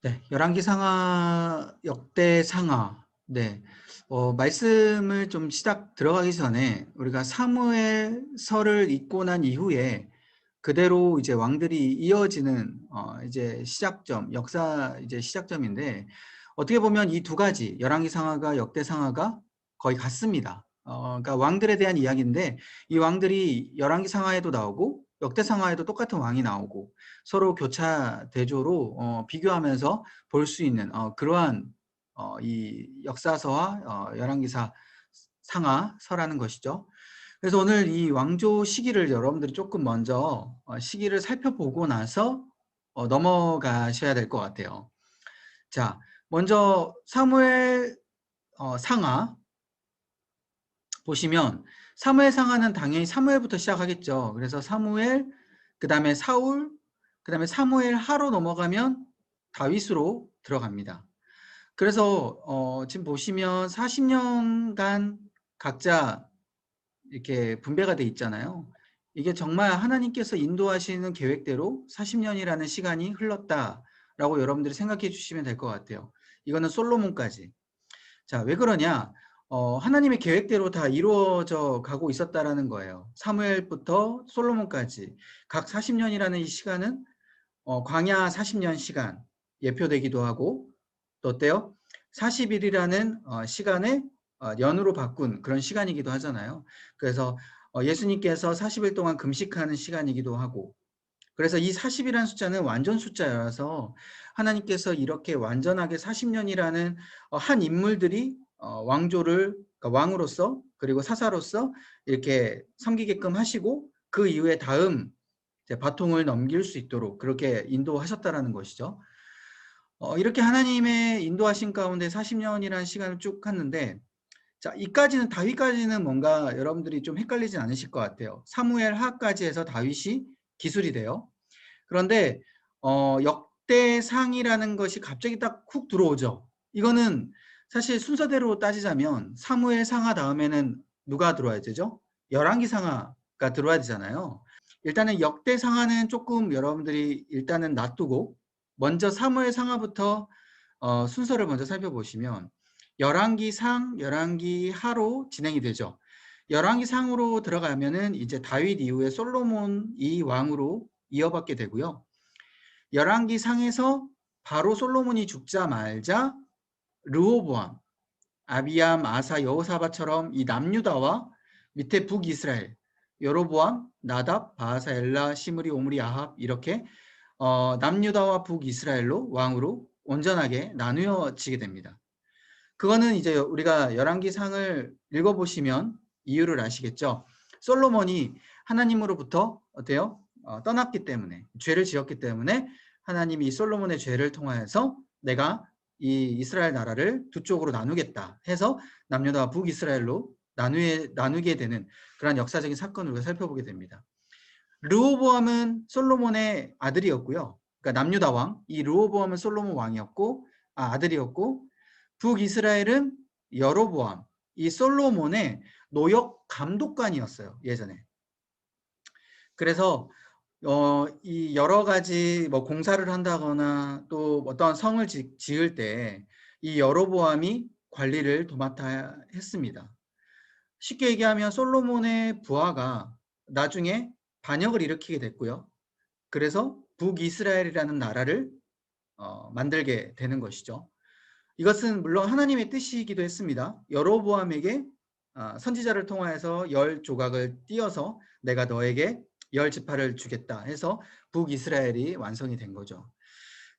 네. 열왕기상하 역대상하. 네. 말씀을 좀 시작 들어가기 전에 우리가 사무엘서를 읽고 난 이후에 그대로 이제 왕들이 이어지는 이제 시작점, 역사 이제 시작점인데, 어떻게 보면 이 두 가지 열왕기상하가 역대상하가 거의 같습니다. 그러니까 왕들에 대한 이야기인데, 이 왕들이 열왕기상하에도 나오고 역대상하에도 똑같은 왕이 나오고 서로 교차 대조로 비교하면서 볼 수 있는 그러한 이 역사서와 열왕기사 상하서라는 것이죠. 그래서 오늘 이 왕조 시기를 여러분들이 조금 먼저 시기를 살펴보고 나서 넘어가셔야 될 것 같아요. 자, 먼저 사무엘 상하 보시면, 사무엘 상하는 당연히 사무엘부터 시작하겠죠. 그래서 사무엘, 그 다음에 사울, 그 다음에 사무엘 하로 넘어가면 다윗으로 들어갑니다. 그래서 지금 보시면 40년간 각자 이렇게 분배가 돼 있잖아요. 이게 정말 하나님께서 인도하시는 계획대로 40년이라는 시간이 흘렀다라고 여러분들이 생각해 주시면 될 것 같아요. 이거는 솔로몬까지. 자, 왜 그러냐? 하나님의 계획대로 다 이루어져 가고 있었다라는 거예요. 사무엘부터 솔로몬까지 각 40년이라는 이 시간은 광야 40년 시간 예표되기도 하고, 또 어때요? 40일이라는 시간을 연으로 바꾼 그런 시간이기도 하잖아요. 그래서 예수님께서 40일 동안 금식하는 시간이기도 하고, 그래서 이 40이라는 숫자는 완전 숫자여서 하나님께서 이렇게 완전하게 40년이라는 한 인물들이 왕조를, 그러니까 왕으로서 그리고 사사로서 이렇게 섬기게끔 하시고, 그 이후에 다음 이제 바통을 넘길 수 있도록 그렇게 인도하셨다라는 것이죠. 이렇게 하나님의 인도하신 가운데 40년이라는 시간을 쭉 갔는데, 자, 이까지는 다윗까지는 뭔가 여러분들이 좀 헷갈리진 않으실 것 같아요. 사무엘 하까지 해서 다윗이 기술이 돼요. 그런데 역대상이라는 것이 갑자기 딱 훅 들어오죠. 이거는 사실 순서대로 따지자면 사무엘 상하 다음에는 누가 들어와야 되죠? 열왕기 상하가 들어와야 되잖아요. 일단은 역대 상하는 조금 여러분들이 일단은 놔두고 먼저 사무엘 상하부터 순서를 먼저 살펴보시면, 열왕기 상, 열왕기 하로 진행이 되죠. 열왕기 상으로 들어가면은 이제 다윗 이후에 솔로몬이 왕으로 이어받게 되고요. 열왕기 상에서 바로 솔로몬이 죽자마자 르호보암, 아비암, 아사, 여호사밧처럼 이 남유다와 밑에 북이스라엘, 여로보암, 나답, 바하사, 엘라, 시므리, 오므리, 아합, 이렇게 남유다와 북이스라엘로 왕으로 온전하게 나누어지게 됩니다. 그거는 이제 우리가 열왕기상을 읽어보시면 이유를 아시겠죠. 솔로몬이 하나님으로부터 어때요? 떠났기 때문에, 죄를 지었기 때문에 하나님이 솔로몬의 죄를 통하여서 내가 이 이스라엘 나라를 두 쪽으로 나누겠다 해서 남유다와 북이스라엘로 나누게 되는 그런 역사적인 사건을 우리가 살펴보게 됩니다. 르호보암은 솔로몬의 아들이었고요. 그러니까 남유다 왕, 이 르호보암은 솔로몬 왕이었고, 아들이었고, 북이스라엘은 여로보암, 이 솔로몬의 노역 감독관이었어요, 예전에. 그래서 이 여러 가지 뭐 공사를 한다거나 또 어떤 성을 지을 때 이 여로보암이 관리를 도맡아 했습니다. 쉽게 얘기하면 솔로몬의 부하가 나중에 반역을 일으키게 됐고요. 그래서 북이스라엘이라는 나라를 만들게 되는 것이죠. 이것은 물론 하나님의 뜻이기도 했습니다. 여로보암에게 선지자를 통하여서 10조각을 띄어서 내가 너에게 10지파를 주겠다 해서 북이스라엘이 완성이 된 거죠.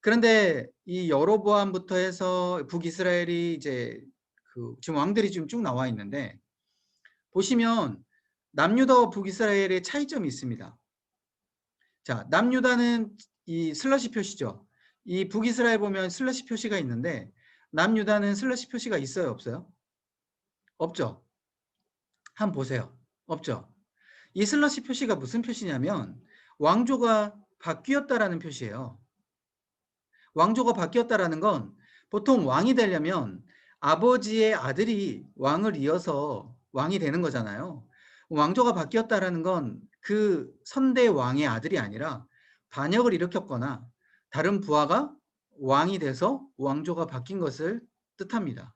그런데 이 여로보암부터 해서 북이스라엘이 이제 지금 왕들이 지금 쭉 나와 있는데, 보시면 남유다와 북이스라엘의 차이점이 있습니다. 자, 남유다는 이 슬러시 표시죠. 이 북이스라엘 보면 슬러시 표시가 있는데, 남유다는 슬러시 표시가 있어요, 없어요? 없죠. 한번 보세요. 없죠. 이 슬러시 표시가 무슨 표시냐면 왕조가 바뀌었다라는 표시예요. 왕조가 바뀌었다라는 건, 보통 왕이 되려면 아버지의 아들이 왕을 이어서 왕이 되는 거잖아요. 왕조가 바뀌었다라는 건 그 선대 왕의 아들이 아니라 반역을 일으켰거나 다른 부하가 왕이 돼서 왕조가 바뀐 것을 뜻합니다.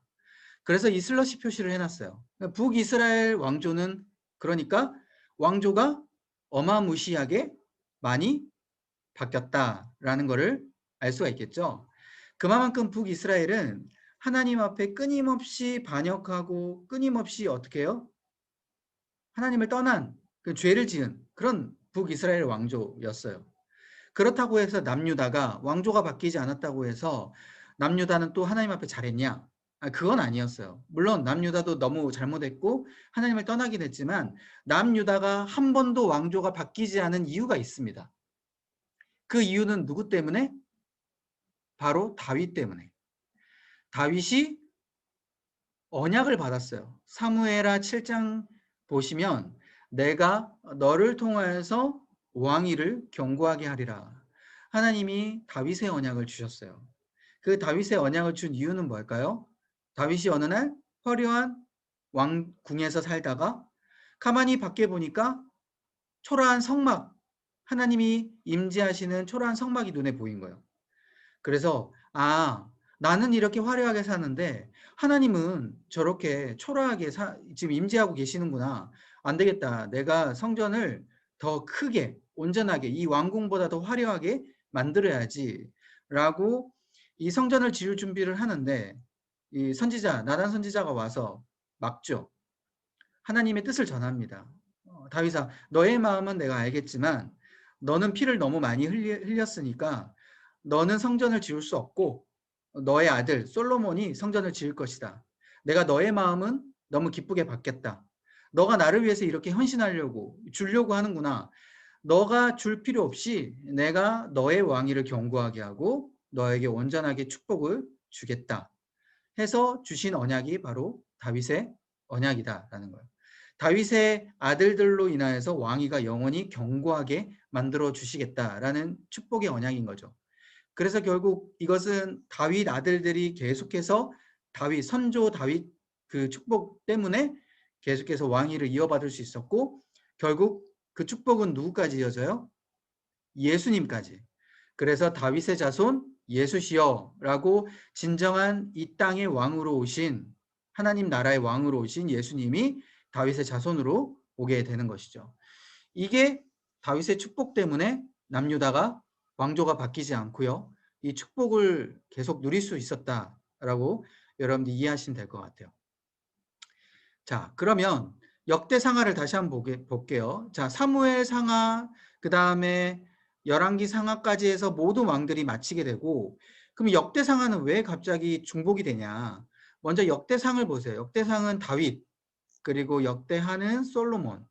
그래서 이 슬러시 표시를 해놨어요. 북이스라엘 왕조는 그러니까 왕조가 어마무시하게 많이 바뀌었다라는 것을 알 수가 있겠죠. 그만큼 북이스라엘은 하나님 앞에 끊임없이 반역하고 끊임없이 어떻게 해요? 하나님을 떠난 그 죄를 지은 그런 북이스라엘 왕조였어요. 그렇다고 해서 남유다가 왕조가 바뀌지 않았다고 해서 남유다는 또 하나님 앞에 잘했냐? 그건 아니었어요. 물론 남유다도 너무 잘못했고 하나님을 떠나긴 했지만 남유다가 한 번도 왕조가 바뀌지 않은 이유가 있습니다. 그 이유는 누구 때문에? 바로 다윗 때문에. 다윗이 언약을 받았어요. 사무엘하 7장 보시면 내가 너를 통하여서 왕위를 견고하게 하리라. 하나님이 다윗의 언약을 주셨어요. 그 다윗의 언약을 준 이유는 뭘까요? 다윗이 어느 날 화려한 왕궁에서 살다가 가만히 밖에 보니까 초라한 성막, 하나님이 임재하시는 초라한 성막이 눈에 보인 거예요. 그래서 나는 이렇게 화려하게 사는데 하나님은 저렇게 초라하게 지금 임재하고 계시는구나. 안 되겠다. 내가 성전을 더 크게 온전하게 이 왕궁보다 더 화려하게 만들어야지 라고 이 성전을 지을 준비를 하는데 이 선지자 나단 선지자가 와서 막죠. 하나님의 뜻을 전합니다. 다윗아, 너의 마음은 내가 알겠지만 너는 피를 너무 많이 흘렸으니까 너는 성전을 지을 수 없고 너의 아들 솔로몬이 성전을 지을 것이다. 내가 너의 마음은 너무 기쁘게 받겠다. 너가 나를 위해서 이렇게 헌신하려고 주려고 하는구나. 너가 줄 필요 없이 내가 너의 왕위를 견고하게 하고 너에게 온전하게 축복을 주겠다. 해서 주신 언약이 바로 다윗의 언약이다라는 거예요. 다윗의 아들들로 인하여서 왕위가 영원히 견고하게 만들어 주시겠다라는 축복의 언약인 거죠. 그래서 결국 이것은 다윗 아들들이 계속해서 다윗 선조 다윗 그 축복 때문에 계속해서 왕위를 이어받을 수 있었고 결국 그 축복은 누구까지 이어져요? 예수님까지. 그래서 다윗의 자손 예수시여라고 진정한 이 땅의 왕으로 오신 하나님 나라의 왕으로 오신 예수님이 다윗의 자손으로 오게 되는 것이죠. 이게 다윗의 축복 때문에 남유다가 왕조가 바뀌지 않고요. 이 축복을 계속 누릴 수 있었다라고 여러분들 이해하시면 될 것 같아요. 자, 그러면 역대상하를 다시 한번 볼게요. 자, 사무엘 상하, 그 다음에 열왕기 상하까지 해서 모든 왕들이 마치게 되고, 그럼 역대상하는 왜 갑자기 중복이 되냐? 먼저 역대상을 보세요. 역대상은 다윗, 그리고 역대하는 솔로몬,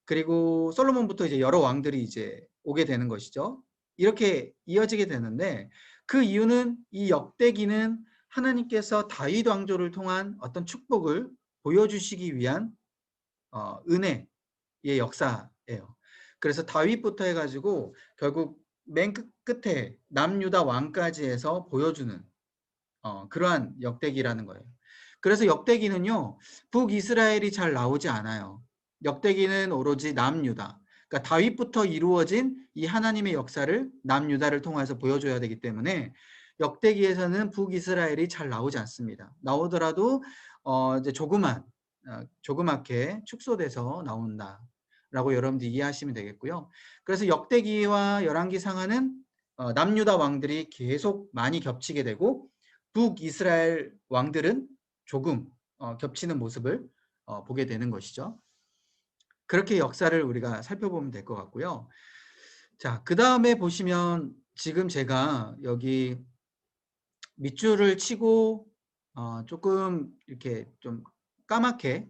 그리고 솔로몬부터 이제 여러 왕들이 이제 오게 되는 것이죠. 이렇게 이어지게 되는데 그 이유는 이 역대기는 하나님께서 다윗 왕조를 통한 어떤 축복을 보여주시기 위한 은혜의 역사예요. 그래서 다윗부터 해가지고 결국 맨 끝에 남유다 왕까지 해서 보여주는 그러한 역대기라는 거예요. 그래서 역대기는요, 북이스라엘이 잘 나오지 않아요. 역대기는 오로지 남유다. 그러니까 다윗부터 이루어진 이 하나님의 역사를 남유다를 통해서 보여줘야 되기 때문에 역대기에서는 북이스라엘이 잘 나오지 않습니다. 나오더라도 이제 조그맣게 축소돼서 나온다라고 여러분들이 이해하시면 되겠고요. 그래서 역대기와 열왕기 상하는 남유다 왕들이 계속 많이 겹치게 되고 북이스라엘 왕들은 조금 겹치는 모습을 보게 되는 것이죠. 그렇게 역사를 우리가 살펴보면 될 것 같고요. 자, 그 다음에 보시면 지금 제가 여기 밑줄을 치고 조금 이렇게 좀 까맣게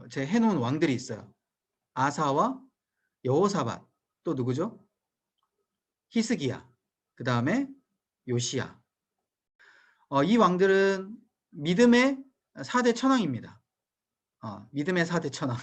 제 해놓은 왕들이 있어요. 아사와 여호사밧, 또 누구죠? 히스기야, 그 다음에 요시야. 이 왕들은 믿음의 4대 천왕입니다. 믿음의 4대 천왕.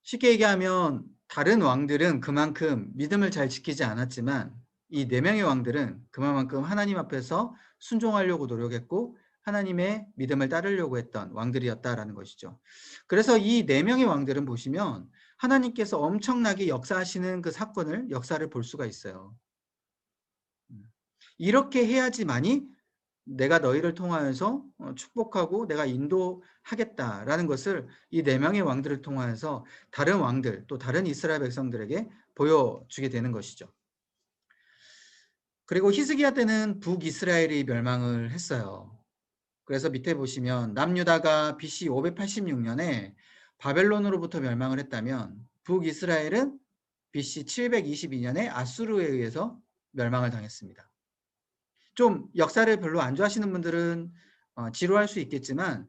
쉽게 얘기하면 다른 왕들은 그만큼 믿음을 잘 지키지 않았지만 이 4명의 왕들은 그만큼 하나님 앞에서 순종하려고 노력했고 하나님의 믿음을 따르려고 했던 왕들이었다라는 것이죠. 그래서 이 4명의 왕들은 보시면 하나님께서 엄청나게 역사하시는 그 역사를 볼 수가 있어요. 이렇게 해야지만이 내가 너희를 통하여서 축복하고 내가 인도하겠다라는 것을 이 네 명의 왕들을 통하여서 다른 왕들 또 다른 이스라엘 백성들에게 보여주게 되는 것이죠. 그리고 히스기야 때는 북이스라엘이 멸망을 했어요. 그래서 밑에 보시면 남유다가 BC 586년에 바벨론으로부터 멸망을 했다면 북이스라엘은 BC 722년에 아수르에 의해서 멸망을 당했습니다. 좀 역사를 별로 안 좋아하시는 분들은 지루할 수 있겠지만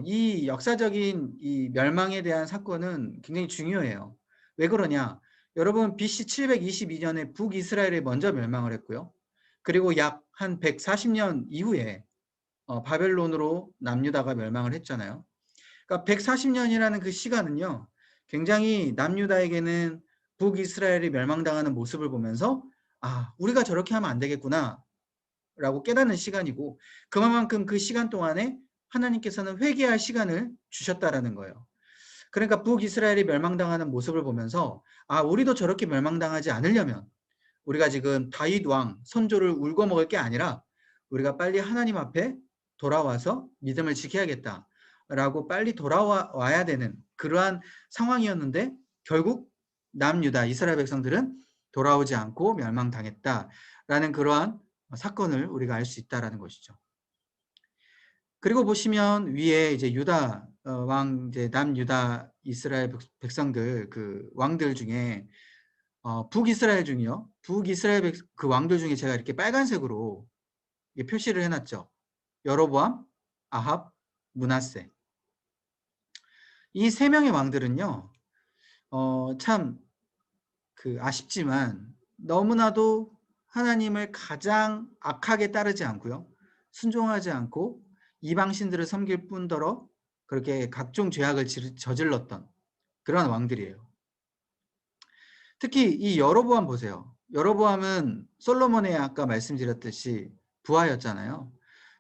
이 역사적인 이 멸망에 대한 사건은 굉장히 중요해요. 왜 그러냐? 여러분 BC 722년에 북이스라엘이 먼저 멸망을 했고요. 그리고 약 한 140년 이후에 바벨론으로 남유다가 멸망을 했잖아요. 그러니까 140년이라는 그 시간은요. 굉장히 남유다에게는 북이스라엘이 멸망당하는 모습을 보면서 아, 우리가 저렇게 하면 안 되겠구나 라고 깨닫는 시간이고 그만큼 그 시간 동안에 하나님께서는 회개할 시간을 주셨다라는 거예요. 그러니까 북이스라엘이 멸망당하는 모습을 보면서 아, 우리도 저렇게 멸망당하지 않으려면 우리가 지금 다윗 왕 선조를 울고 먹을 게 아니라 우리가 빨리 하나님 앞에 돌아와서 믿음을 지켜야겠다라고 빨리 돌아와야 되는 그러한 상황이었는데 결국 남유다 이스라엘 백성들은 돌아오지 않고 멸망당했다라는 그러한 사건을 우리가 알 수 있다라는 것이죠. 그리고 보시면 위에 이제 유다 왕 이제 남유다 이스라엘 백성들 그 왕들 중에 북이스라엘 중이요. 북이스라엘 그 왕들 중에 제가 이렇게 빨간색으로 표시를 해놨죠. 여로보암, 아합, 므낫세. 이 세 명의 왕들은요. 참 그 아쉽지만 너무나도 하나님을 가장 악하게 따르지 않고요. 순종하지 않고 이방신들을 섬길 뿐더러 그렇게 각종 죄악을 저질렀던 그런 왕들이에요. 특히 이 여로보암 보세요. 여로보암은 솔로몬의 아까 말씀드렸듯이 부하였잖아요.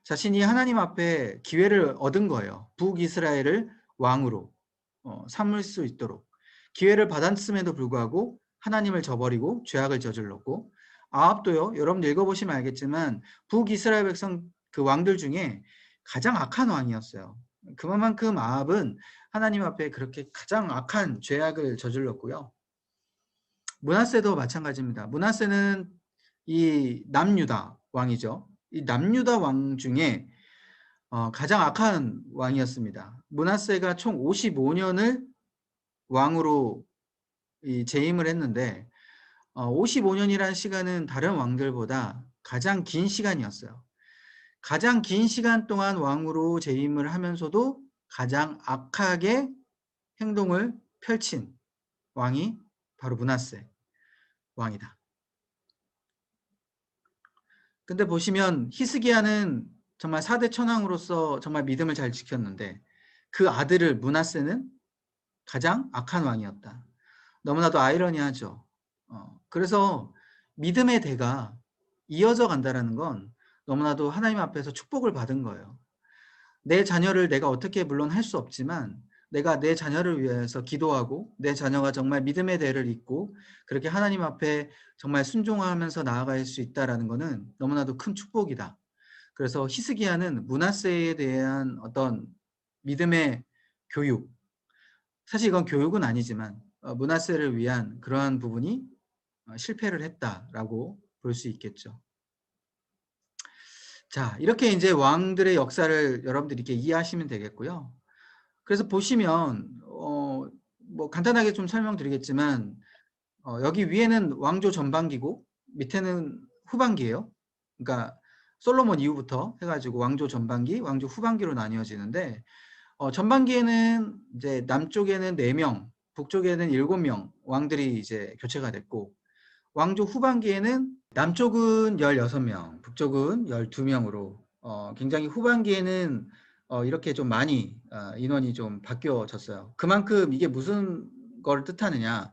자신이 하나님 앞에 기회를 얻은 거예요. 북이스라엘을 왕으로 삼을 수 있도록. 기회를 받았음에도 불구하고 하나님을 저버리고 죄악을 저질렀고 아합도요. 여러분 읽어보시면 알겠지만 북이스라엘 백성 그 왕들 중에 가장 악한 왕이었어요. 그만큼 아합은 하나님 앞에 그렇게 가장 악한 죄악을 저질렀고요. 므낫세도 마찬가지입니다. 므낫세는 이 남유다 왕이죠. 이 남유다 왕 중에 가장 악한 왕이었습니다. 므낫세가 총 55년을 왕으로 재임을 했는데 55년이라는 시간은 다른 왕들보다 가장 긴 시간이었어요. 가장 긴 시간 동안 왕으로 재임을 하면서도 가장 악하게 행동을 펼친 왕이 바로 므낫세 왕이다. 근데 보시면 히스기야는 정말 4대 천왕으로서 정말 믿음을 잘 지켰는데 그 아들을 므낫세는 가장 악한 왕이었다. 너무나도 아이러니하죠. 그래서 믿음의 대가 이어져 간다는 건 너무나도 하나님 앞에서 축복을 받은 거예요. 내 자녀를 내가 어떻게 물론 할 수 없지만 내가 내 자녀를 위해서 기도하고 내 자녀가 정말 믿음의 대를 잇고 그렇게 하나님 앞에 정말 순종하면서 나아갈 수 있다는 것은 너무나도 큰 축복이다. 그래서 히스기야는 므낫세에 대한 어떤 믿음의 교육, 사실 이건 교육은 아니지만 므낫세를 위한 그러한 부분이 실패를 했다라고 볼 수 있겠죠. 자, 이렇게 이제 왕들의 역사를 여러분들이 이렇게 이해하시면 되겠고요. 그래서 보시면 뭐 간단하게 좀 설명드리겠지만 여기 위에는 왕조 전반기고 밑에는 후반기예요. 그러니까 솔로몬 이후부터 해가지고 왕조 전반기, 왕조 후반기로 나뉘어지는데 전반기에는 이제 남쪽에는 4명, 북쪽에는 7명 왕들이 이제 교체가 됐고 왕조 후반기에는 남쪽은 16명, 북쪽은 12명으로 굉장히 후반기에는 이렇게 좀 많이 인원이 좀 바뀌어졌어요. 그만큼 이게 무슨 걸 뜻하느냐?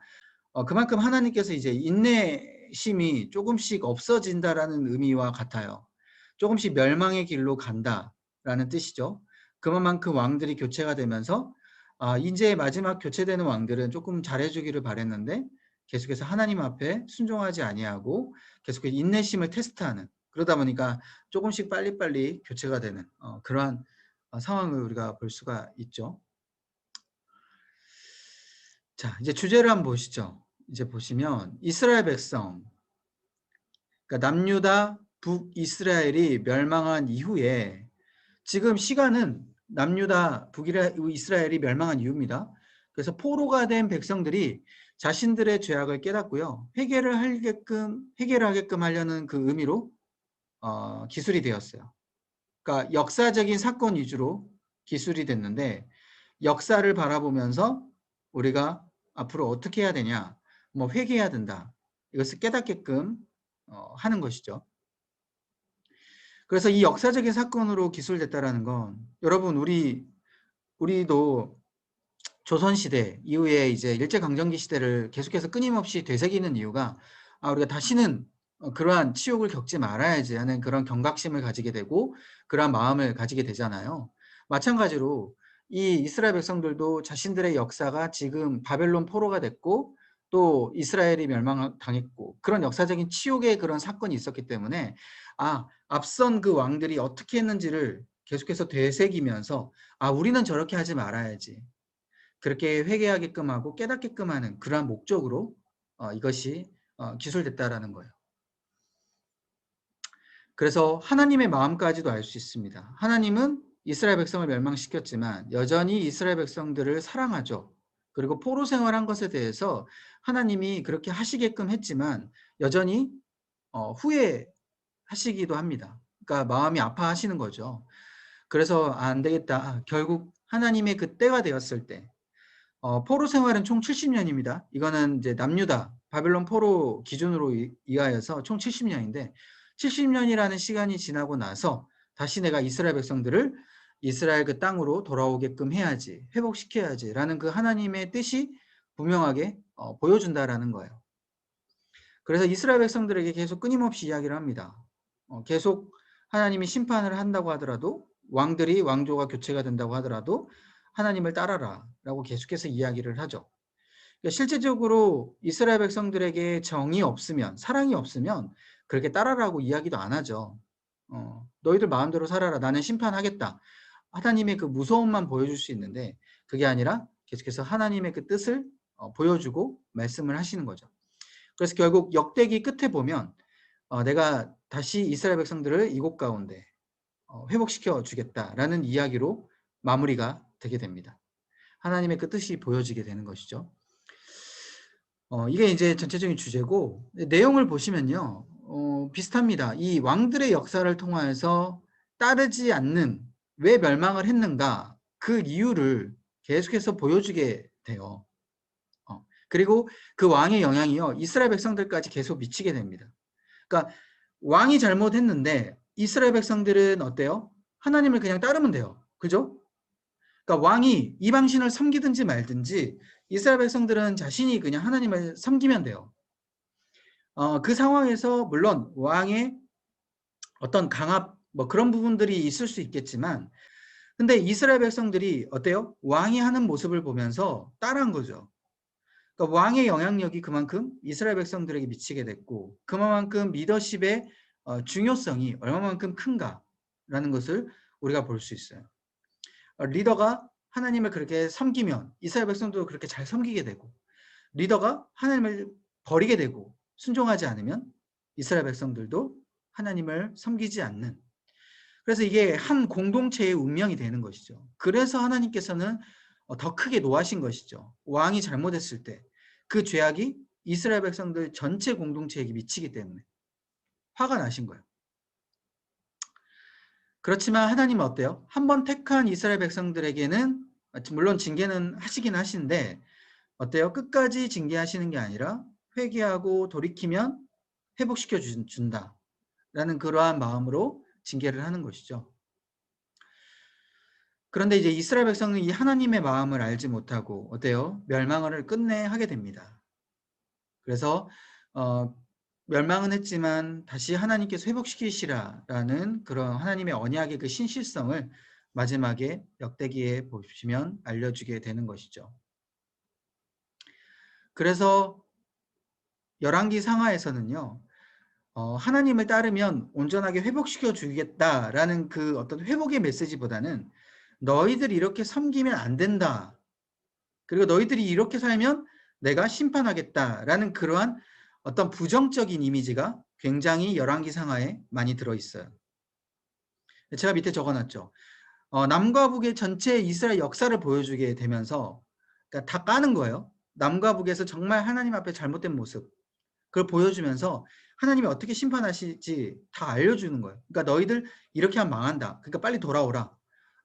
그만큼 하나님께서 이제 인내심이 조금씩 없어진다라는 의미와 같아요. 조금씩 멸망의 길로 간다라는 뜻이죠. 그만큼 왕들이 교체가 되면서 이제 마지막 교체되는 왕들은 조금 잘해주기를 바랬는데 계속해서 하나님 앞에 순종하지 아니하고 계속해서 인내심을 테스트하는 그러다 보니까 조금씩 빨리빨리 교체가 되는 그러한 상황을 우리가 볼 수가 있죠. 자, 이제 주제를 한번 보시죠. 이제 보시면 이스라엘 백성, 그러니까 남유다 북이스라엘이 멸망한 이후에 지금 시간은 남유다 북이스라엘이 멸망한 이후입니다. 그래서 포로가 된 백성들이 자신들의 죄악을 깨닫고요. 회개를 하게끔 하려는 그 의미로 기술이 되었어요. 그러니까 역사적인 사건 위주로 기술이 됐는데 역사를 바라보면서 우리가 앞으로 어떻게 해야 되냐, 뭐 회개해야 된다. 이것을 깨닫게끔 하는 것이죠. 그래서 이 역사적인 사건으로 기술됐다라는 건 여러분 우리도 조선시대 이후에 이제 일제강점기 시대를 계속해서 끊임없이 되새기는 이유가 우리가 다시는 그러한 치욕을 겪지 말아야지 하는 그런 경각심을 가지게 되고 그러한 마음을 가지게 되잖아요. 마찬가지로 이 이스라엘 백성들도 자신들의 역사가 지금 바벨론 포로가 됐고 또 이스라엘이 멸망당했고 그런 역사적인 치욕의 그런 사건이 있었기 때문에 앞선 그 왕들이 어떻게 했는지를 계속해서 되새기면서 우리는 저렇게 하지 말아야지. 그렇게 회개하게끔 하고 깨닫게끔 하는 그러한 목적으로 이것이 기술됐다라는 거예요. 그래서 하나님의 마음까지도 알 수 있습니다. 하나님은 이스라엘 백성을 멸망시켰지만 여전히 이스라엘 백성들을 사랑하죠. 그리고 포로 생활한 것에 대해서 하나님이 그렇게 하시게끔 했지만 여전히 후회하시기도 합니다. 그러니까 마음이 아파하시는 거죠. 그래서 안 되겠다. 결국 하나님의 그 때가 되었을 때 포로 생활은 총 70년입니다. 이거는 이제 남유다 바벨론 포로 기준으로 이하여서 총 70년인데 70년이라는 시간이 지나고 나서 다시 내가 이스라엘 백성들을 이스라엘 그 땅으로 돌아오게끔 해야지, 회복시켜야지라는 그 하나님의 뜻이 분명하게 보여준다라는 거예요. 그래서 이스라엘 백성들에게 계속 끊임없이 이야기를 합니다. 계속 하나님이 심판을 한다고 하더라도 왕조가 교체가 된다고 하더라도 하나님을 따라라 라고 계속해서 이야기를 하죠. 그러니까 실제적으로 이스라엘 백성들에게 정이 없으면 사랑이 없으면 그렇게 따라라고 이야기도 안 하죠. 너희들 마음대로 살아라. 나는 심판하겠다. 하나님의 그 무서움만 보여줄 수 있는데 그게 아니라 계속해서 하나님의 그 뜻을 보여주고 말씀을 하시는 거죠. 그래서 결국 역대기 끝에 보면 내가 다시 이스라엘 백성들을 이곳 가운데 회복시켜 주겠다라는 이야기로 마무리가 되게 됩니다. 하나님의 그 뜻이 보여지게 되는 것이죠. 이게 이제 전체적인 주제고 내용을 보시면요. 비슷합니다. 이 왕들의 역사를 통하여서 따르지 않는 왜 멸망을 했는가 그 이유를 계속해서 보여주게 돼요. 그리고 그 왕의 영향이요. 이스라엘 백성들까지 계속 미치게 됩니다. 그러니까 왕이 잘못했는데 이스라엘 백성들은 어때요? 하나님을 그냥 따르면 돼요. 그죠? 그러니까 왕이 이방신을 섬기든지 말든지 이스라엘 백성들은 자신이 그냥 하나님을 섬기면 돼요. 그 상황에서 물론 왕의 어떤 강압 뭐 그런 부분들이 있을 수 있겠지만 근데 이스라엘 백성들이 어때요? 왕이 하는 모습을 보면서 따라한 거죠. 그러니까 왕의 영향력이 그만큼 이스라엘 백성들에게 미치게 됐고 그만큼 리더십의 중요성이 얼마만큼 큰가라는 것을 우리가 볼 수 있어요. 리더가 하나님을 그렇게 섬기면 이스라엘 백성도 그렇게 잘 섬기게 되고 리더가 하나님을 버리게 되고 순종하지 않으면 이스라엘 백성들도 하나님을 섬기지 않는 그래서 이게 한 공동체의 운명이 되는 것이죠. 그래서 하나님께서는 더 크게 노하신 것이죠. 왕이 잘못했을 때 그 죄악이 이스라엘 백성들 전체 공동체에게 미치기 때문에 화가 나신 거예요. 그렇지만 하나님은 어때요? 한번 택한 이스라엘 백성들에게는 물론 징계는 하시긴 하시는데 어때요? 끝까지 징계하시는 게 아니라 회개하고 돌이키면 회복시켜 준다라는 그러한 마음으로 징계를 하는 것이죠. 그런데 이제 이스라엘 백성은 이 하나님의 마음을 알지 못하고 어때요? 멸망을 끝내 하게 됩니다. 그래서 멸망은 했지만 다시 하나님께서 회복시키시라라는 그런 하나님의 언약의 그 신실성을 마지막에 역대기에 보시면 알려주게 되는 것이죠. 그래서 열왕기 상하에서는요. 하나님을 따르면 온전하게 회복시켜 주겠다라는 그 어떤 회복의 메시지보다는 너희들이 이렇게 섬기면 안 된다. 그리고 너희들이 이렇게 살면 내가 심판하겠다라는 그러한 어떤 부정적인 이미지가 굉장히 열왕기 상하에 많이 들어 있어요. 제가 밑에 적어 놨죠. 남과 북의 전체 이스라엘 역사를 보여주게 되면서 그러니까 다 까는 거예요. 남과 북에서 정말 하나님 앞에 잘못된 모습 그걸 보여주면서 하나님이 어떻게 심판하실지 다 알려주는 거예요. 그러니까 너희들 이렇게 하면 망한다. 그러니까 빨리 돌아오라.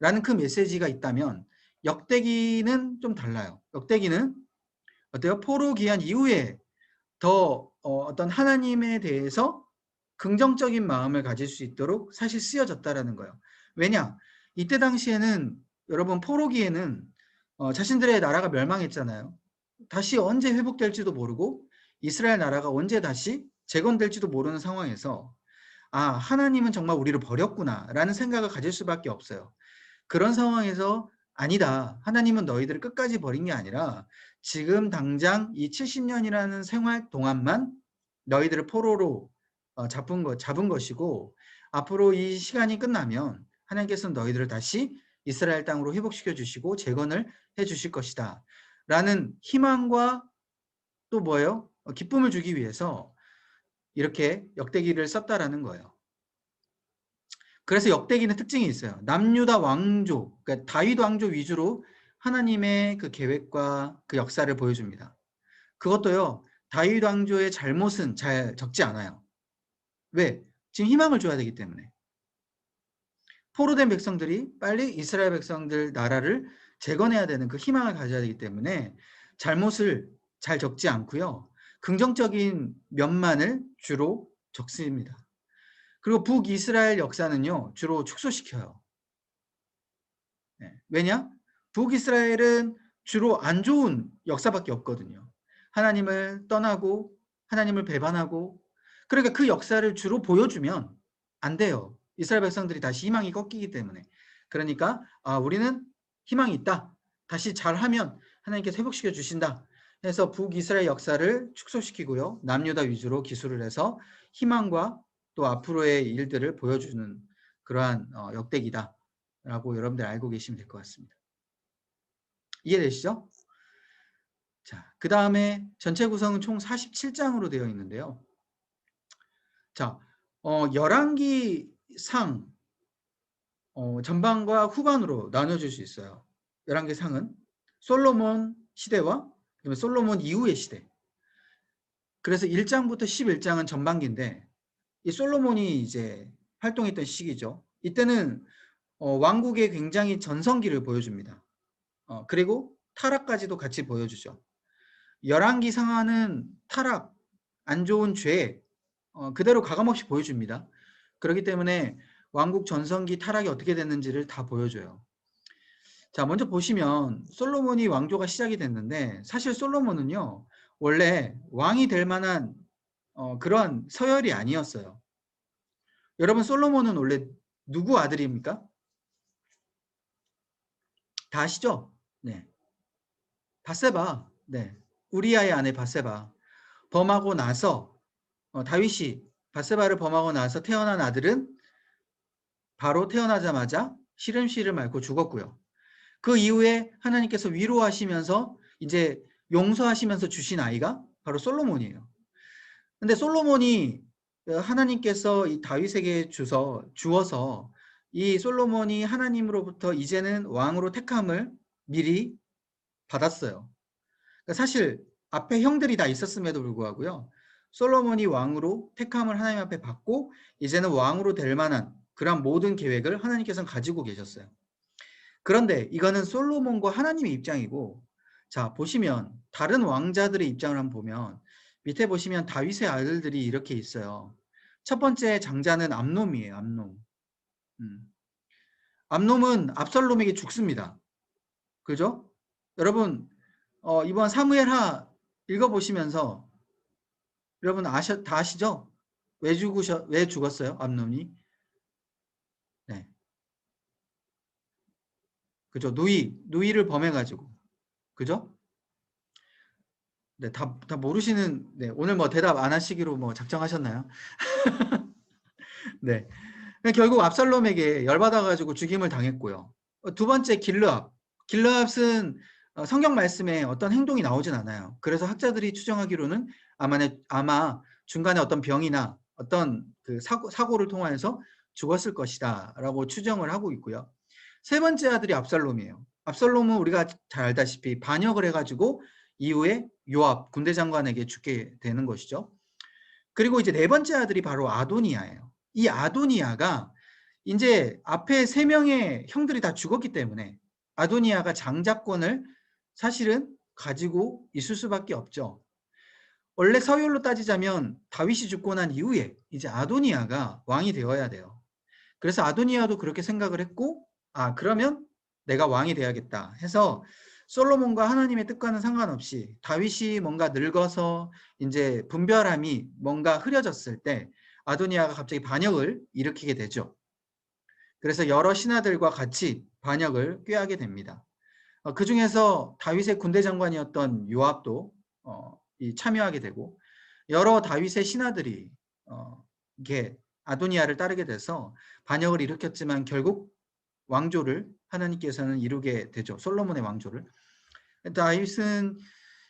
라는 그 메시지가 있다면 역대기는 좀 달라요. 역대기는 어때요? 포로 기한 이후에 더 어떤 하나님에 대해서 긍정적인 마음을 가질 수 있도록 사실 쓰여졌다라는 거예요. 왜냐? 이때 당시에는 여러분 포로기에는 자신들의 나라가 멸망했잖아요. 다시 언제 회복될지도 모르고 이스라엘 나라가 언제 다시 재건될지도 모르는 상황에서 아, 하나님은 정말 우리를 버렸구나라는 생각을 가질 수밖에 없어요. 그런 상황에서 아니다. 하나님은 너희들을 끝까지 버린 게 아니라 지금 당장 이 70년이라는 생활 동안만 너희들을 포로로 잡은 것이고 앞으로 이 시간이 끝나면 하나님께서는 너희들을 다시 이스라엘 땅으로 회복시켜 주시고 재건을 해 주실 것이다. 라는 희망과 또 뭐예요? 기쁨을 주기 위해서 이렇게 역대기를 썼다라는 거예요. 그래서 역대기는 특징이 있어요. 남유다 왕조, 그러니까 다윗 왕조 위주로 하나님의 그 계획과 그 역사를 보여줍니다. 그것도요, 다윗 왕조의 잘못은 잘 적지 않아요. 왜? 지금 희망을 줘야 되기 때문에. 포로된 백성들이 빨리 이스라엘 백성들 나라를 재건해야 되는 그 희망을 가져야 되기 때문에 잘못을 잘 적지 않고요. 긍정적인 면만을 주로 적습니다. 그리고 북이스라엘 역사는요, 주로 축소시켜요. 네. 왜냐? 북이스라엘은 주로 안 좋은 역사밖에 없거든요. 하나님을 떠나고 하나님을 배반하고 그러니까 그 역사를 주로 보여주면 안 돼요. 이스라엘 백성들이 다시 희망이 꺾이기 때문에. 그러니까 우리는 희망이 있다. 다시 잘하면 하나님께서 회복시켜 주신다. 해서 북이스라엘 역사를 축소시키고요. 남유다 위주로 기술을 해서 희망과 또 앞으로의 일들을 보여주는 그러한 역대기다. 라고 여러분들 알고 계시면 될 것 같습니다. 이해되시죠? 자, 그 다음에 전체 구성은 총 47장으로 되어 있는데요. 자, 열왕기상 전반과 후반으로 나눠줄 수 있어요. 열왕기상은 솔로몬 시대와 솔로몬 이후의 시대. 그래서 1장부터 11장은 전반기인데 이 솔로몬이 이제 활동했던 시기죠. 이때는 왕국의 굉장히 전성기를 보여줍니다. 그리고 타락까지도 같이 보여주죠. 열왕기 상하는 타락, 안 좋은 죄 그대로 가감없이 보여줍니다. 그렇기 때문에 왕국 전성기 타락이 어떻게 됐는지를 다 보여줘요. 자, 먼저 보시면 솔로몬이 왕조가 시작이 됐는데 사실 솔로몬은요 원래 왕이 될 만한 그런 서열이 아니었어요. 여러분 솔로몬은 원래 누구 아들입니까? 다 아시죠? 네, 바세바. 네, 우리아의 아내 바세바. 범하고 나서 다윗이 바세바를 범하고 나서 태어난 아들은 바로 태어나자마자 시름시름 앓고 죽었고요. 그 이후에 하나님께서 위로하시면서 이제 용서하시면서 주신 아이가 바로 솔로몬이에요. 근데 솔로몬이 하나님께서 이 다윗에게 주어서 이 솔로몬이 하나님으로부터 이제는 왕으로 택함을 미리 받았어요. 그러니까 사실 앞에 형들이 다 있었음에도 불구하고요. 솔로몬이 왕으로 택함을 하나님 앞에 받고 이제는 왕으로 될 만한 그런 모든 계획을 하나님께서는 가지고 계셨어요. 그런데 이거는 솔로몬과 하나님의 입장이고 자 보시면 다른 왕자들의 입장을 한번 보면 밑에 보시면 다윗의 아들들이 이렇게 있어요. 첫 번째 장자는 암놈이에요. 암놈. 음. 암놈은 압살롬에게 죽습니다. 그죠? 여러분 이번 사무엘하 읽어보시면서 여러분 다 아시죠? 왜 죽었어요? 암논이? 네. 그죠? 누이를 범해가지고. 그죠? 네, 다 모르시는, 네, 오늘 뭐 대답 안 하시기로 뭐 작정하셨나요? 네. 결국 압살롬에게 열받아가지고 죽임을 당했고요. 두 번째 길르압. 길르압은 성경 말씀에 어떤 행동이 나오진 않아요. 그래서 학자들이 추정하기로는 아마 중간에 어떤 병이나 어떤 그 사고를 통하여서 죽었을 것이다 라고 추정을 하고 있고요. 세 번째 아들이 압살롬이에요. 압살롬은 우리가 잘 알다시피 반역을 해가지고 이후에 요압 군대 장관에게 죽게 되는 것이죠. 그리고 이제 네 번째 아들이 바로 아도니아예요. 이 아도니아가 이제 앞에 세 명의 형들이 다 죽었기 때문에 아도니아가 장자권을 사실은 가지고 있을 수밖에 없죠. 원래 서열로 따지자면 다윗이 죽고 난 이후에 이제 아도니아가 왕이 되어야 돼요. 그래서 아도니아도 그렇게 생각을 했고, 그러면 내가 왕이 돼야겠다 해서 솔로몬과 하나님의 뜻과는 상관없이 다윗이 뭔가 늙어서 이제 분별함이 뭔가 흐려졌을 때 아도니아가 갑자기 반역을 일으키게 되죠. 그래서 여러 신하들과 같이 반역을 꾀하게 됩니다. 그 중에서 다윗의 군대 장관이었던 요압도 참여하게 되고, 여러 다윗의 신하들이 이게 아도니아를 따르게 돼서 반역을 일으켰지만 결국 왕조를 하나님께서는 이루게 되죠. 솔로몬의 왕조를. 다윗은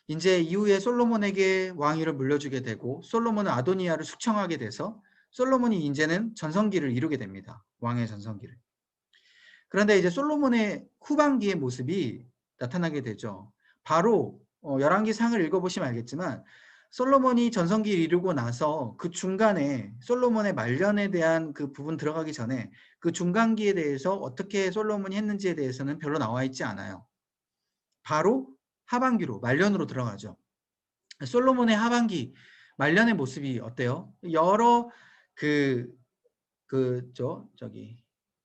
이제 이후에 솔로몬에게 왕위를 물려주게 되고, 솔로몬은 아도니아를 숙청하게 돼서 솔로몬이 이제는 전성기를 이루게 됩니다. 왕의 전성기를. 그런데 이제 솔로몬의 후반기의 모습이 나타나게 되죠. 바로 열왕기 상을 읽어보시면 알겠지만 솔로몬이 전성기를 이루고 나서 그 중간에 솔로몬의 말년에 대한 그 부분 들어가기 전에 그 중간기에 대해서 어떻게 솔로몬이 했는지에 대해서는 별로 나와 있지 않아요. 바로 하반기로 말년으로 들어가죠. 솔로몬의 하반기 말년의 모습이 어때요? 여러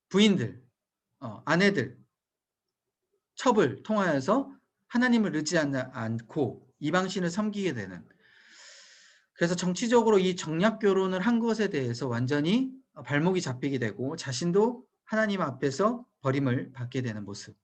부인들, 아내들 첩을 통하여서 하나님을 의지하지 않고 이방신을 섬기게 되는, 그래서 정치적으로 이 정략 결혼을 한 것에 대해서 완전히 발목이 잡히게 되고 자신도 하나님 앞에서 버림을 받게 되는 모습.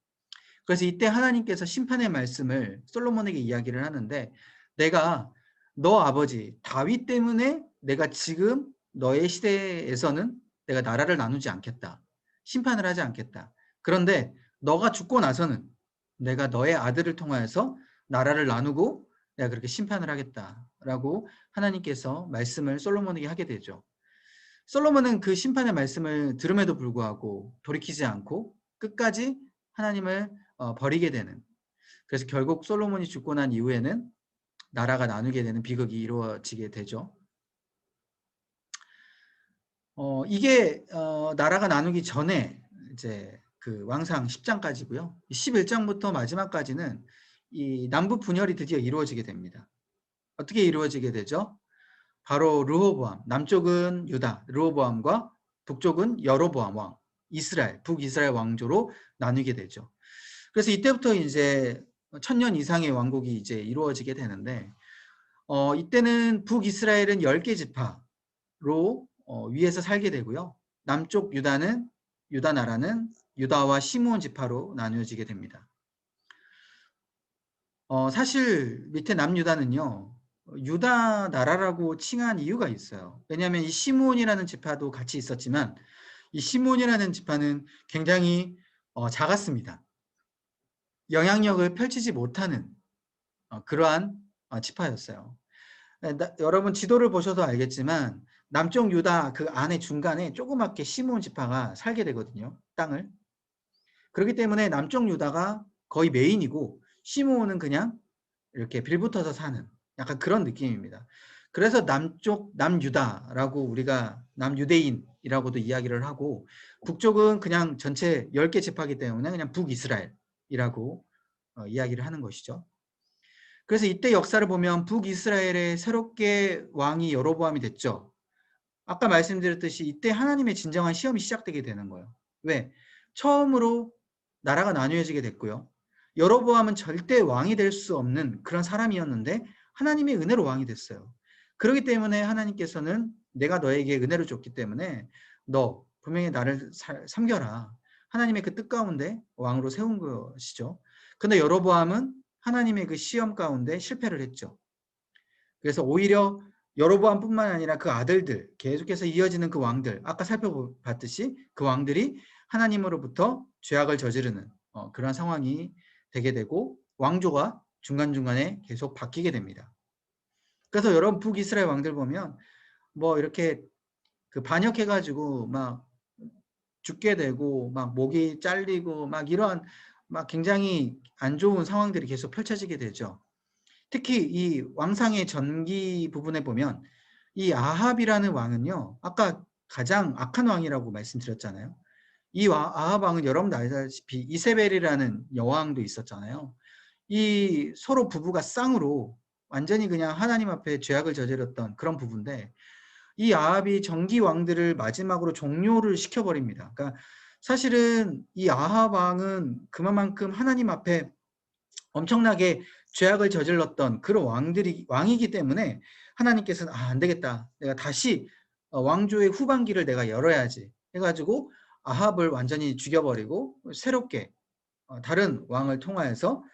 그래서 이때 하나님께서 심판의 말씀을 솔로몬에게 이야기를 하는데, 내가 너 아버지 다윗 때문에 내가 지금 너의 시대에서는 내가 나라를 나누지 않겠다. 심판을 하지 않겠다. 그런데 너가 죽고 나서는 내가 너의 아들을 통하여서 나라를 나누고 내가 그렇게 심판을 하겠다라고 하나님께서 말씀을 솔로몬에게 하게 되죠. 솔로몬은 그 심판의 말씀을 들음에도 불구하고 돌이키지 않고 끝까지 하나님을 버리게 되는, 그래서 결국 솔로몬이 죽고 난 이후에는 나라가 나누게 되는 비극이 이루어지게 되죠. 이게 나라가 나누기 전에 이제 그 왕상 10장까지고요. 11장부터 마지막까지는 이 남북 분열이 드디어 이루어지게 됩니다. 어떻게 이루어지게 되죠? 바로 르호보암, 남쪽은 유다, 르호보암과 북쪽은 여로보암 왕, 이스라엘, 북이스라엘 왕조로 나누게 되죠. 그래서 이때부터 이제 1000년 이상의 왕국이 이제 이루어지게 되는데, 이때는 북이스라엘은 10개 지파로 위에서 살게 되고요. 남쪽 유다 나라는 유다와 시므온 지파로 나누어지게 됩니다. 사실 밑에 남유다는요, 유다 나라라고 칭한 이유가 있어요. 왜냐하면 이 시므온이라는 지파도 같이 있었지만 이 시므온이라는 지파는 굉장히 작았습니다. 영향력을 펼치지 못하는 그러한 지파였어요. 여러분 지도를 보셔도 알겠지만 남쪽 유다 그 안에 중간에 조그맣게 시므온 지파가 살게 되거든요. 땅을. 그렇기 때문에 남쪽 유다가 거의 메인이고 시므온은 그냥 이렇게 빌붙어서 사는 약간 그런 느낌입니다. 그래서 남유다라고 우리가 남유대인이라고도 이야기를 하고, 북쪽은 그냥 전체 10개 지파이기 때문에 그냥 북이스라엘이라고 이야기를 하는 것이죠. 그래서 이때 역사를 보면 북이스라엘의 새롭게 왕이 여로보암이 됐죠. 아까 말씀드렸듯이 이때 하나님의 진정한 시험이 시작되게 되는 거예요. 왜? 처음으로 나라가 나뉘어지게 됐고요. 여로보암은 절대 왕이 될 수 없는 그런 사람이었는데 하나님의 은혜로 왕이 됐어요. 그렇기 때문에 하나님께서는 내가 너에게 은혜를 줬기 때문에 너 분명히 나를 섬겨라. 하나님의 그 뜻 가운데 왕으로 세운 것이죠. 근데 여로보암은 하나님의 그 시험 가운데 실패를 했죠. 그래서 오히려 여로보암뿐만 아니라 그 아들들, 계속해서 이어지는 그 왕들, 아까 살펴봤듯이 그 왕들이 하나님으로부터 죄악을 저지르는 그런 상황이 되게 되고 왕조가 중간중간에 계속 바뀌게 됩니다. 그래서 여러분 북이스라엘 왕들 보면 뭐 이렇게 그 반역해가지고 막 죽게 되고 막 목이 잘리고 막 이런 막 굉장히 안 좋은 상황들이 계속 펼쳐지게 되죠. 특히 이 왕상의 전기 부분에 보면 이 아합이라는 왕은요, 아까 가장 악한 왕이라고 말씀드렸잖아요. 이 아합 왕은 여러분 알다시피 이세벨이라는 여왕도 있었잖아요. 이 서로 부부가 쌍으로 완전히 그냥 하나님 앞에 죄악을 저질렀던 그런 부부인데 이 아합이 전기 왕들을 마지막으로 종료를 시켜버립니다. 그러니까 사실은 이 아합 왕은 그만큼 하나님 앞에 엄청나게 죄악을 저질렀던 그런 왕이기 때문에 하나님께서는 안 되겠다. 내가 다시 왕조의 후반기를 내가 열어야지 해가지고 아합을 완전히 죽여버리고 새롭게 다른 왕을 통하여서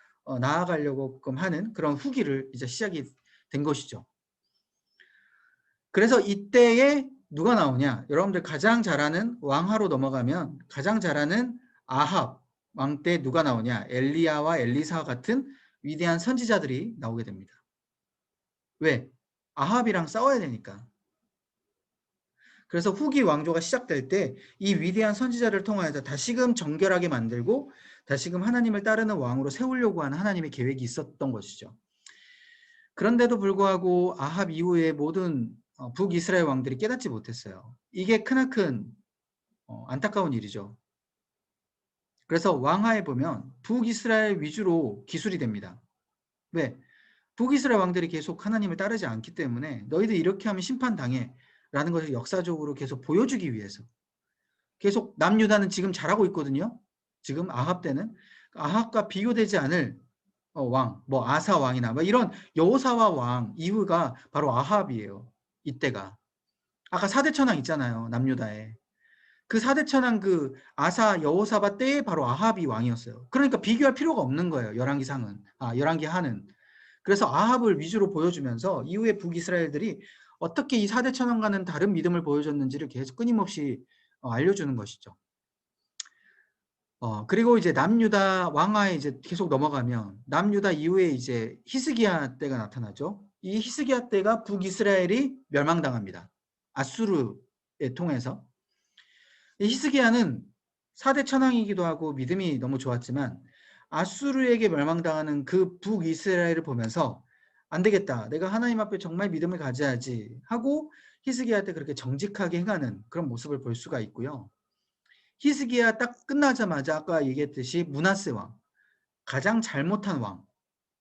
나아가려고 하는 그런 후기를 이제 시작이 된 것이죠. 그래서 이때에 누가 나오냐? 여러분들 가장 잘 아는 왕하로 넘어가면 가장 잘 아는 아합 왕 때 누가 나오냐? 엘리야와 엘리사 같은 위대한 선지자들이 나오게 됩니다. 왜? 아합이랑 싸워야 되니까. 그래서 후기 왕조가 시작될 때 이 위대한 선지자를 통하여서 다시금 정결하게 만들고 다시금 하나님을 따르는 왕으로 세우려고 하는 하나님의 계획이 있었던 것이죠. 그런데도 불구하고 아합 이후에 모든 북이스라엘 왕들이 깨닫지 못했어요. 이게 크나큰 안타까운 일이죠. 그래서 왕하에 보면 북이스라엘 위주로 기술이 됩니다. 왜? 북이스라엘 왕들이 계속 하나님을 따르지 않기 때문에 너희들 이렇게 하면 심판당해 라는 것을 역사적으로 계속 보여주기 위해서 계속 남유다는 지금 잘하고 있거든요. 지금 아합 때는 아합과 비교되지 않을 왕, 뭐 아사 왕이나 뭐 이런 여호사와 왕 이후가 바로 아합이에요. 이때가. 아까 4대 천왕 있잖아요. 남유다에. 그 4대 천왕 그 아사 여호사바 때에 바로 아합이 왕이었어요. 그러니까 비교할 필요가 없는 거예요. 열왕기상은. 열왕기 하는. 그래서 아합을 위주로 보여주면서 이후에 북이스라엘들이 어떻게 이 4대 천왕과는 다른 믿음을 보여줬는지를 계속 끊임없이 알려주는 것이죠. 그리고 이제 남유다 왕하에 이제 계속 넘어가면 남유다 이후에 이제 히스기야 때가 나타나죠. 이 히스기야 때가 북이스라엘이 멸망당합니다. 아수르에 통해서. 이 히스기야는 4대 천왕이기도 하고 믿음이 너무 좋았지만 아수르에게 멸망당하는 그 북이스라엘을 보면서 안 되겠다. 내가 하나님 앞에 정말 믿음을 가져야지 하고 히스기야 때 그렇게 정직하게 행하는 그런 모습을 볼 수가 있고요. 히스기야 딱 끝나자마자 아까 얘기했듯이 므낫세 왕, 가장 잘못한 왕,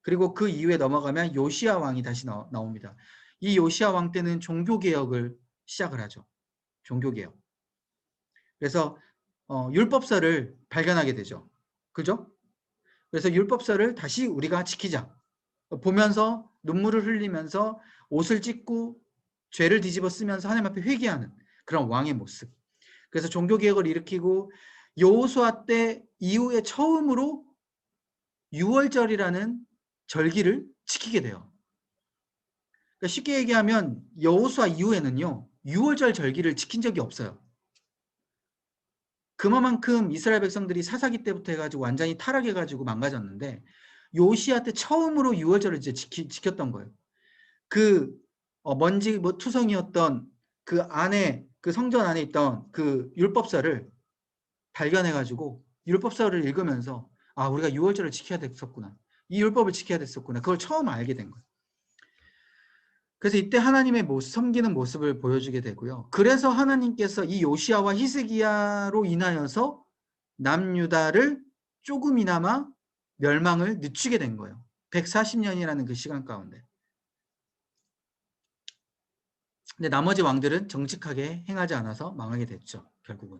그리고 그 이후에 넘어가면 요시야 왕이 다시 나옵니다. 이 요시야 왕 때는 종교개혁을 시작을 하죠. 종교개혁. 그래서 율법서를 발견하게 되죠. 그죠? 그래서 율법서를 다시 우리가 지키자. 보면서 눈물을 흘리면서 옷을 찢고 죄를 뒤집어 쓰면서 하나님 앞에 회개하는 그런 왕의 모습. 그래서 종교개혁을 일으키고 여호수아 때 이후에 처음으로 유월절이라는 절기를 지키게 돼요. 그러니까 쉽게 얘기하면 여호수아 이후에는요. 유월절 절기를 지킨 적이 없어요. 그만큼 이스라엘 백성들이 사사기 때부터 해가지고 완전히 타락해가지고 망가졌는데 요시야 때 처음으로 유월절을 이제 지켰던 거예요. 그 먼지 뭐 투성이었던 그 안에 그 성전 안에 있던 그 율법서를 발견해가지고 율법서를 읽으면서 우리가 유월절을 지켜야 됐었구나. 이 율법을 지켜야 됐었구나. 그걸 처음 알게 된 거예요. 그래서 이때 하나님의 섬기는 모습을 보여주게 되고요. 그래서 하나님께서 이 요시야와 히스기야로 인하여서 남유다를 조금이나마 멸망을 늦추게 된 거예요. 140년이라는 그 시간 가운데. 근데 나머지 왕들은 정직하게 행하지 않아서 망하게 됐죠. 결국은.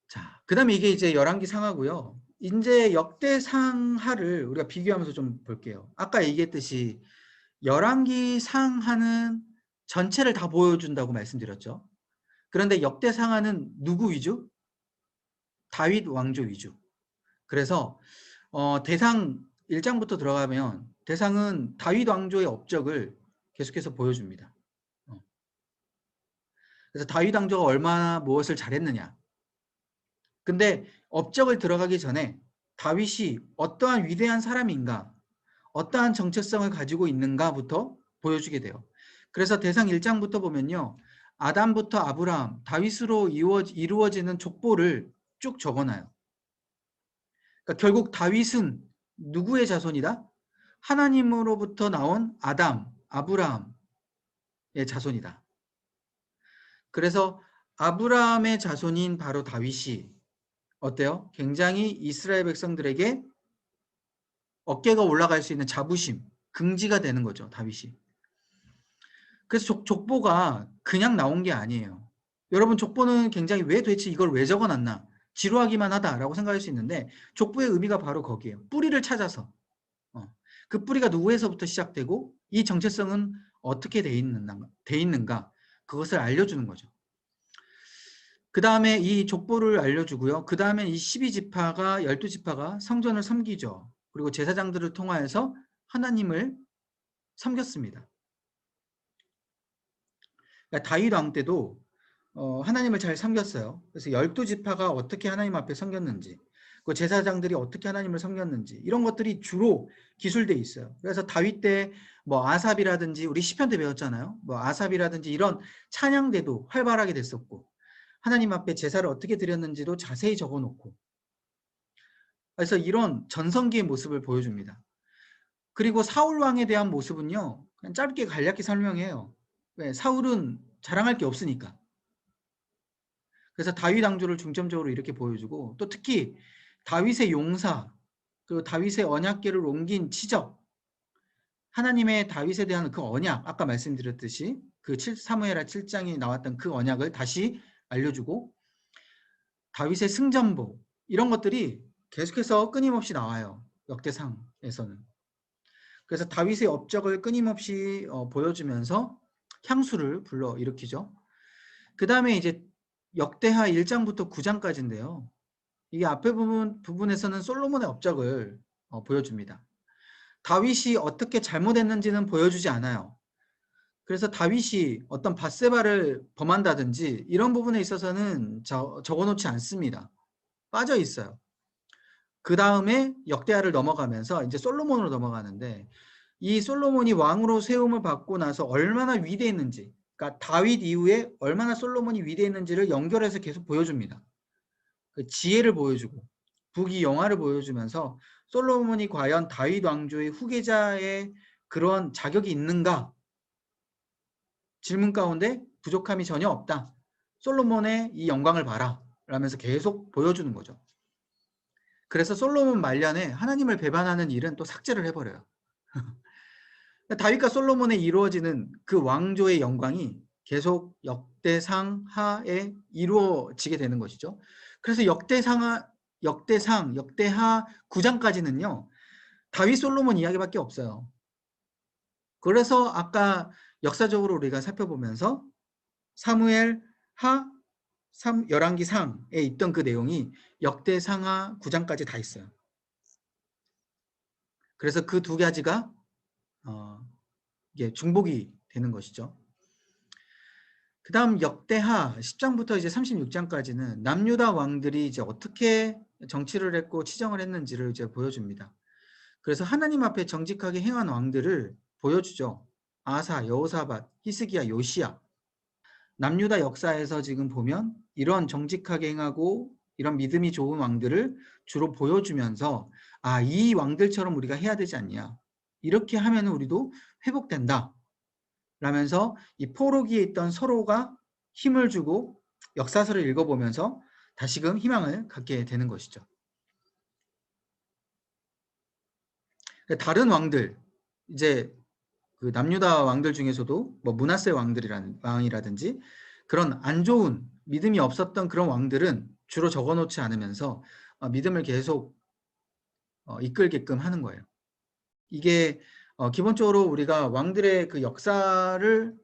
자, 그 다음에 이게 이제 열왕기 상하고요. 이제 역대상하를 우리가 비교하면서 좀 볼게요. 아까 얘기했듯이 열왕기 상하는 전체를 다 보여준다고 말씀드렸죠. 그런데 역대상하는 누구 위주? 다윗 왕조 위주. 그래서 대상 1장부터 들어가면 대상은 다윗 왕조의 업적을 계속해서 보여줍니다. 그래서 다윗 왕조가 얼마나 무엇을 잘했느냐. 근데 업적을 들어가기 전에 다윗이 어떠한 위대한 사람인가, 어떠한 정체성을 가지고 있는가부터 보여주게 돼요. 그래서 대상 1장부터 보면요. 아담부터 아브라함, 다윗으로 이루어지는 족보를 쭉 적어놔요. 그러니까 결국 다윗은 누구의 자손이다? 하나님으로부터 나온 아담, 아브라함의 자손이다. 그래서 아브라함의 자손인 바로 다윗이 어때요? 굉장히 이스라엘 백성들에게 어깨가 올라갈 수 있는 자부심, 긍지가 되는 거죠. 다윗이. 그래서 족보가 그냥 나온 게 아니에요. 여러분 족보는 굉장히 왜 도대체 이걸 왜 적어놨나? 지루하기만 하다라고 생각할 수 있는데 족보의 의미가 바로 거기에요. 뿌리를 찾아서 그 뿌리가 누구에서부터 시작되고 이 정체성은 어떻게 돼 있는가 그것을 알려주는 거죠. 그 다음에 이 족보를 알려주고요. 그 다음에 이 12지파가 12지파가 성전을 섬기죠. 그리고 제사장들을 통하여서 하나님을 섬겼습니다. 그러니까 다윗 왕 때도 하나님을 잘 섬겼어요. 그래서 12지파가 어떻게 하나님 앞에 섬겼는지, 그 제사장들이 어떻게 하나님을 섬겼는지 이런 것들이 주로 기술돼 있어요. 그래서 다윗 때 뭐 아삽이라든지 우리 시편 때 배웠잖아요. 뭐 아삽이라든지 이런 찬양대도 활발하게 됐었고 하나님 앞에 제사를 어떻게 드렸는지도 자세히 적어놓고 그래서 이런 전성기의 모습을 보여줍니다. 그리고 사울 왕에 대한 모습은요. 그냥 짧게 간략히 설명해요. 왜? 사울은 자랑할 게 없으니까. 그래서 다윗 왕조를 중점적으로 이렇게 보여주고 또 특히 다윗의 용사 그리고 다윗의 언약궤를 옮긴 치적 하나님의 다윗에 대한 그 언약 아까 말씀드렸듯이 그 사무엘하 7장에 나왔던 그 언약을 다시 알려주고 다윗의 승전보 이런 것들이 계속해서 끊임없이 나와요. 역대상에서는. 그래서 다윗의 업적을 끊임없이 보여주면서 향수를 불러일으키죠. 그 다음에 이제 역대하 1장부터 9장까지인데요. 이게 앞에 부분에서는 솔로몬의 업적을 보여줍니다. 다윗이 어떻게 잘못했는지는 보여주지 않아요. 그래서 다윗이 어떤 밧세바를 범한다든지 이런 부분에 있어서는 적어놓지 않습니다. 빠져 있어요. 그 다음에 역대하를 넘어가면서 이제 솔로몬으로 넘어가는데 이 솔로몬이 왕으로 세움을 받고 나서 얼마나 위대했는지 그러니까 다윗 이후에 얼마나 솔로몬이 위대했는지를 연결해서 계속 보여줍니다. 그 지혜를 보여주고 부귀영화를 보여주면서 솔로몬이 과연 다윗 왕조의 후계자의 그런 자격이 있는가? 질문 가운데 부족함이 전혀 없다. 솔로몬의 이 영광을 봐라. 라면서 계속 보여주는 거죠. 그래서 솔로몬 말년에 하나님을 배반하는 일은 또 삭제를 해버려요. 다윗과 솔로몬에 이루어지는 그 왕조의 영광이 계속 역대상 하에 이루어지게 되는 것이죠. 그래서 역대하 9장까지는요. 다윗 솔로몬 이야기밖에 없어요. 그래서 아까 역사적으로 우리가 살펴보면서 사무엘 하 11기 상에 있던 그 내용이 역대상하 9장까지 다 있어요. 그래서 그 두 가지가 이게 중복이 되는 것이죠. 그 다음 역대하 10장부터 이제 36장까지는 남유다 왕들이 이제 어떻게 정치를 했고 치정을 했는지를 이제 보여줍니다. 그래서 하나님 앞에 정직하게 행한 왕들을 보여주죠. 아사, 여호사밧, 히스기야, 요시야. 남유다 역사에서 지금 보면 이런 정직하게 행하고 이런 믿음이 좋은 왕들을 주로 보여주면서 이 왕들처럼 우리가 해야 되지 않냐. 이렇게 하면 우리도 회복된다. 라면서 이 포로기에 있던 서로가 힘을 주고 역사서를 읽어보면서 다시금 희망을 갖게 되는 것이죠. 다른 왕들, 이제 그 남유다 왕들 중에서도 뭐 므낫세 왕이라든지 그런 안 좋은 믿음이 없었던 그런 왕들은 주로 적어놓지 않으면서 믿음을 계속 이끌게끔 하는 거예요. 이게 기본적으로 우리가 왕들의 그 역사를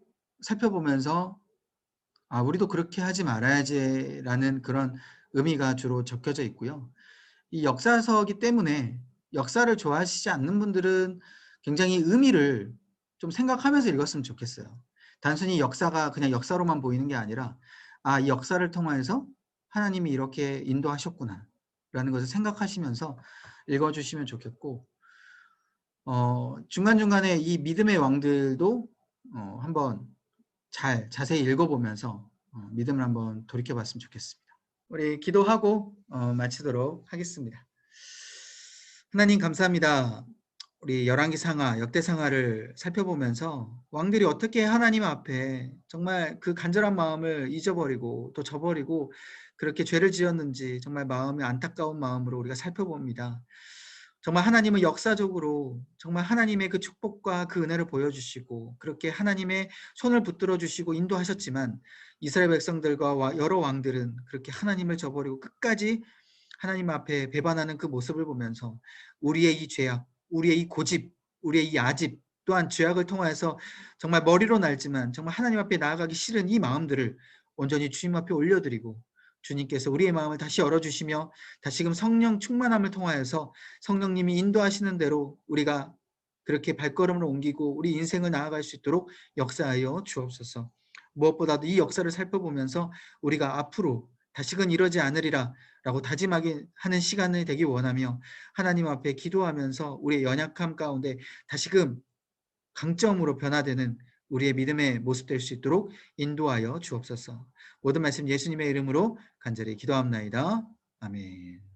살펴보면서 우리도 그렇게 하지 말아야지라는 그런 의미가 주로 적혀져 있고요. 이 역사서기 때문에 역사를 좋아하시지 않는 분들은 굉장히 의미를 좀 생각하면서 읽었으면 좋겠어요. 단순히 역사가 그냥 역사로만 보이는 게 아니라 '아 이 역사를 통해서 하나님이 이렇게 인도하셨구나.'라는 것을 생각하시면서 읽어 주시면 좋겠고 중간중간에 이 믿음의 왕들도 한번 잘 자세히 읽어 보면서 믿음을 한번 돌이켜 봤으면 좋겠습니다. 우리 기도하고 마치도록 하겠습니다. 하나님 감사합니다. 우리 열왕기상하, 역대상하를 살펴보면서 왕들이 어떻게 하나님 앞에 정말 그 간절한 마음을 잊어버리고 또 저버리고 그렇게 죄를 지었는지 정말 마음이 안타까운 마음으로 우리가 살펴봅니다. 정말 하나님은 역사적으로 정말 하나님의 그 축복과 그 은혜를 보여주시고 그렇게 하나님의 손을 붙들어 주시고 인도하셨지만 이스라엘 백성들과 여러 왕들은 그렇게 하나님을 저버리고 끝까지 하나님 앞에 배반하는 그 모습을 보면서 우리의 이 죄악, 우리의 이 고집, 우리의 이 아집 또한 죄악을 통하여서 정말 머리로 날지만 정말 하나님 앞에 나아가기 싫은 이 마음들을 온전히 주님 앞에 올려드리고 주님께서 우리의 마음을 다시 열어주시며 다시금 성령 충만함을 통하여서 성령님이 인도하시는 대로 우리가 그렇게 발걸음을 옮기고 우리 인생을 나아갈 수 있도록 역사하여 주옵소서. 무엇보다도 이 역사를 살펴보면서 우리가 앞으로 다시금 이러지 않으리라 라고 다짐하게 하는 시간이 되기 원하며 하나님 앞에 기도하면서 우리의 연약함 가운데 다시금 강점으로 변화되는 우리의 믿음의 모습 될 수 있도록 인도하여 주옵소서. 모든 말씀 예수님의 이름으로 간절히 기도합나이다. 아멘.